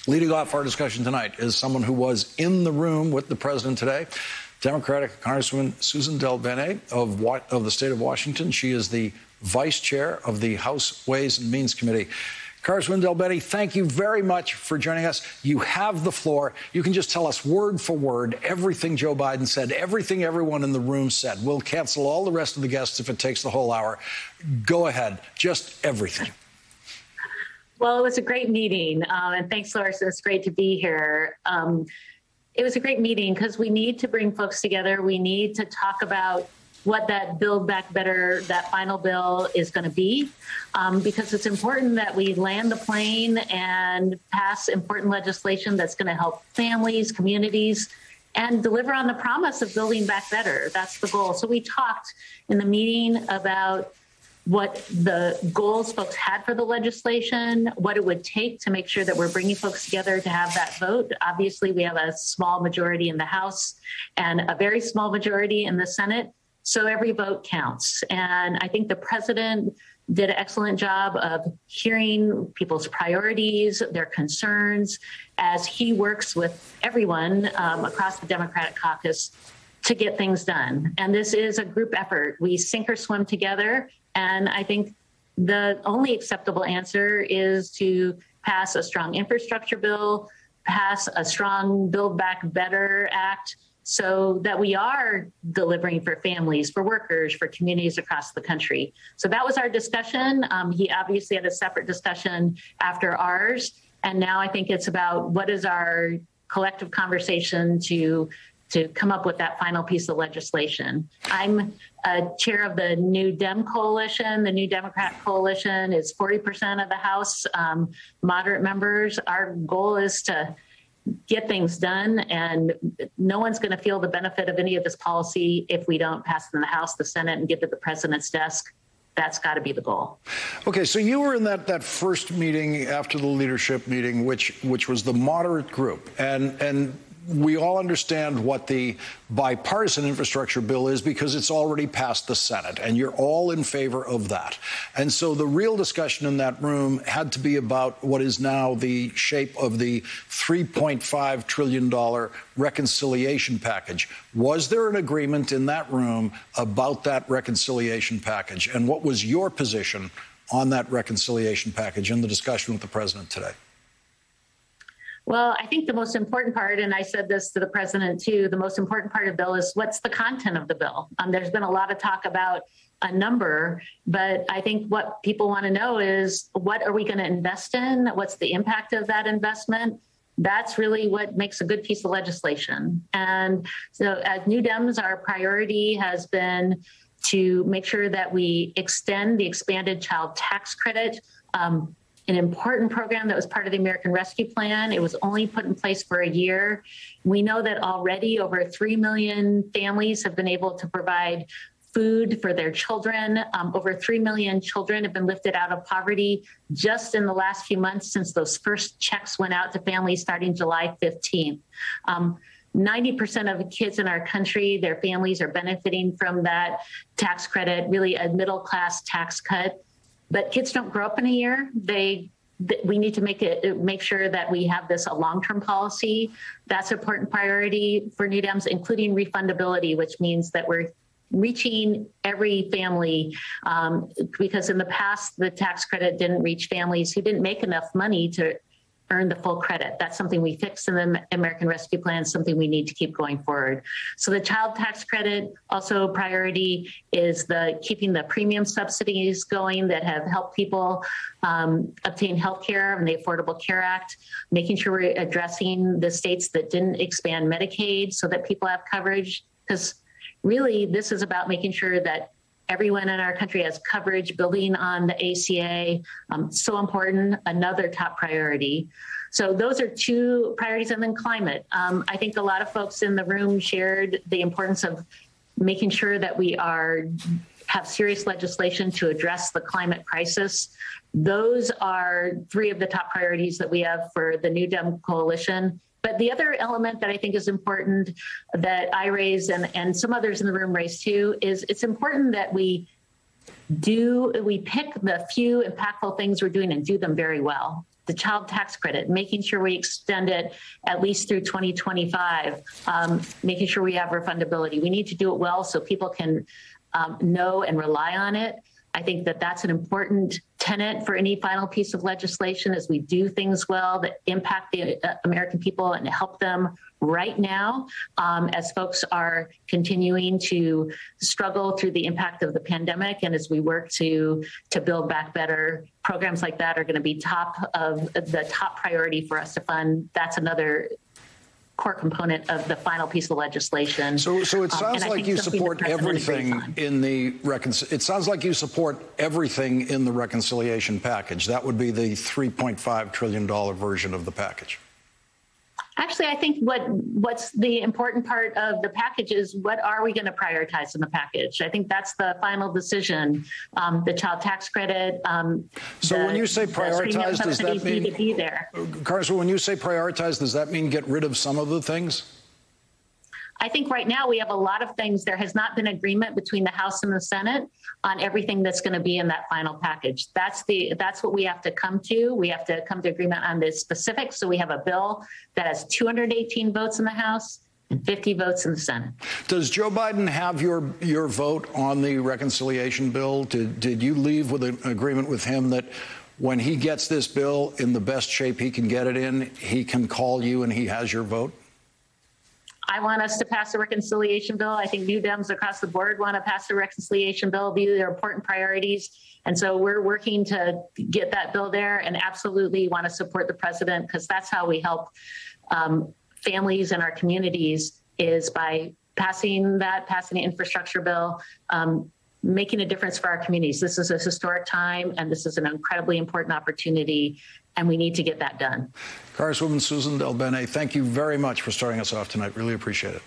Leading off our discussion tonight is someone who was in the room with the president today, Democratic Congresswoman Suzan DelBene of the state of Washington. She is the vice chair of the House Ways and Means Committee. Congresswoman DelBene, thank you very much for joining us. You have the floor. You can just tell us word for word everything Joe Biden said, everything everyone in the room said. We'll cancel all the rest of the guests if it takes the whole hour. Go ahead. Just everything. Well, it was a great meeting, and thanks, Larson. It's great to be here. It was a great meeting because we need to bring folks together. We need to talk about what that Build Back Better, that final bill is going to be, because it's important that we land the plane and pass important legislation that's going to help families, communities, and deliver on the promise of building back better. That's the goal. So we talked in the meeting about what the goals folks had for the legislation, what it would take to make sure that we're bringing folks together to have that vote. Obviously, we have a small majority in the House and a very small majority in the Senate, so every vote counts. And I think the president did an excellent job of hearing people's priorities, their concerns, as he works with everyone across the Democratic caucus to get things done. And this is a group effort. We sink or swim together. And I think the only acceptable answer is to pass a strong infrastructure bill, pass a strong Build Back Better Act, so that we are delivering for families, for workers, for communities across the country. So that was our discussion. He obviously had a separate discussion after ours. And now I think it's about what is our collective conversation to come up with that final piece of legislation. I'm chair of the New Dem Coalition. The New Democrat Coalition is 40% of the House moderate members. Our goal is to get things done, and no one's going to feel the benefit of any of this policy if we don't pass it in the House, the Senate, and get to the president's desk. That's got to be the goal. Okay, so you were in that first meeting after the leadership meeting, which was the moderate group, and we all understand what the bipartisan infrastructure bill is because it's already passed the Senate, and you're all in favor of that. And so the real discussion in that room had to be about what is now the shape of the $3.5 trillion reconciliation package. Was there an agreement in that room about that reconciliation package? And what was your position on that reconciliation package in the discussion with the president today? Well, I think the most important part, and I said this to the president too, the most important part of the bill is what's the content of the bill. There's been a lot of talk about a number, but I think what people want to know is what are we going to invest in? What's the impact of that investment? That's really what makes a good piece of legislation. And so as New Dems, our priority has been to make sure that we extend the expanded child tax credit, an important program that was part of the American Rescue Plan. It was only put in place for a year. We know that already over 3 million families have been able to provide food for their children. Over 3 million children have been lifted out of poverty just in the last few months since those first checks went out to families starting July 15th. 90% of the kids in our country, their families are benefiting from that tax credit, really a middle-class tax cut. But kids don't grow up in a year. We need to make sure that we have this a long-term policy. That's an important priority for New Dems, including refundability, which means that we're reaching every family, because in the past, the tax credit didn't reach families who didn't make enough money to earn the full credit. That's something we fixed in the American Rescue Plan, something we need to keep going forward. So the child tax credit, also a priority, is keeping the premium subsidies going that have helped people obtain health care and the Affordable Care Act, making sure we're addressing the states that didn't expand Medicaid so that people have coverage. Because really, this is about making sure that everyone in our country has coverage, building on the ACA, so important, another top priority. So those are two priorities. And then climate. I think a lot of folks in the room shared the importance of making sure that we have serious legislation to address the climate crisis. Those are three of the top priorities that we have for the New Dem Coalition. But the other element that I think is important that I raise and some others in the room raise too is it's important that we pick the few impactful things we're doing and do them very well. the child tax credit, making sure we extend it at least through 2025, making sure we have refundability. We need to do it well so people can know and rely on it. I think that that's an important tenet for any final piece of legislation, as we do things well that impact the American people and help them right now, as folks are continuing to struggle through the impact of the pandemic. And as we work to build back better, programs like that are going to be the top priority for us to fund. That's another core component of the final piece of legislation. So it sounds like you support everything in the it sounds like you support everything in the reconciliation package. That would be the $3.5 trillion version of the package. Actually, I think what's the important part of the package is what are we going to prioritize in the package? I think that's the final decision. The child tax credit. So when you say prioritize, does that mean need to be there? Congresswoman, when you say prioritize, does that mean get rid of some of the things? I think right now we have a lot of things. There has not been agreement between the House and the Senate on everything that's going to be in that final package. That's what we have to come to. We have to come to agreement on the specifics. So we have a bill that has 218 votes in the House and 50 votes in the Senate. Does Joe Biden have your vote on the reconciliation bill? Did you leave with an agreement with him that when he gets this bill in the best shape he can get it in, he can call you and he has your vote? I want us to pass a reconciliation bill. I think New Dems across the board want to pass a reconciliation bill. These are important priorities. And so we're working to get that bill there, and absolutely want to support the president, because that's how we help families in our communities, is by passing the infrastructure bill, making a difference for our communities. This is a historic time, and this is an incredibly important opportunity, and we need to get that done. Congresswoman Suzan DelBene, thank you very much for starting us off tonight. Really appreciate it.